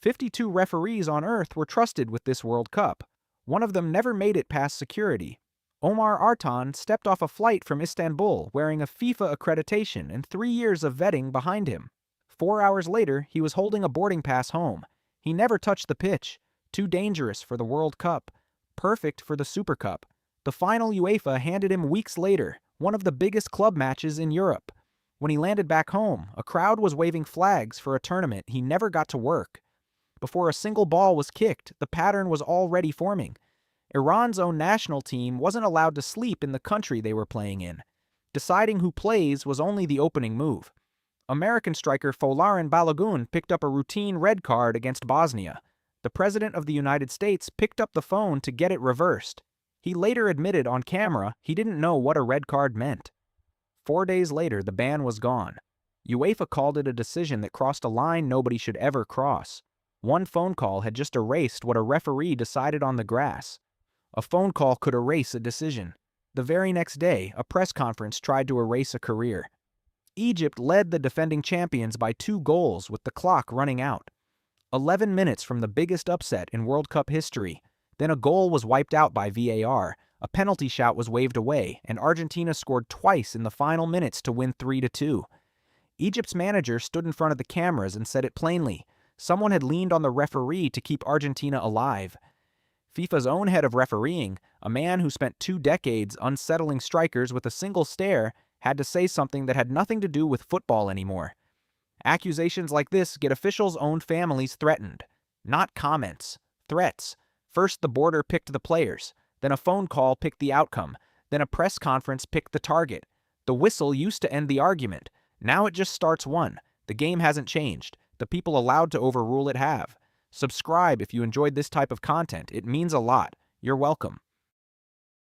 52 referees on Earth were trusted with this World Cup. One of them never made it past security. Omar Artan stepped off a flight from Istanbul wearing a FIFA accreditation and 3 years of vetting behind him. 4 hours later, he was holding a boarding pass home. He never touched the pitch. Too dangerous for the World Cup. Perfect for the Super Cup. The final UEFA handed him weeks later, one of the biggest club matches in Europe. When he landed back home, a crowd was waving flags for a tournament he never got to work. Before a single ball was kicked, the pattern was already forming. Iran's own national team wasn't allowed to sleep in the country they were playing in. Deciding who plays was only the opening move. American striker Folarin Balogun picked up a routine red card against Bosnia. The President of the United States picked up the phone to get it reversed. He later admitted on camera he didn't know what a red card meant. 4 days later, the ban was gone. UEFA called it a decision that crossed a line nobody should ever cross. One phone call had just erased what a referee decided on the grass. A phone call could erase a decision. The very next day, a press conference tried to erase a career. Egypt led the defending champions by 2 goals with the clock running out. 11 minutes from the biggest upset in World Cup history. Then a goal was wiped out by VAR, a penalty shout was waved away, and Argentina scored twice in the final minutes to win 3-2. Egypt's manager stood in front of the cameras and said it plainly. Someone had leaned on the referee to keep Argentina alive. FIFA's own head of refereeing, a man who spent 2 decades unsettling strikers with a single stare, had to say something that had nothing to do with football anymore. Accusations like this get officials' own families threatened. Not comments. Threats. First the border picked the players, then a phone call picked the outcome, then a press conference picked the target. The whistle used to end the argument. Now it just starts one. The game hasn't changed. The people allowed to overrule it have. Subscribe if you enjoyed this type of content. It means a lot. You're welcome.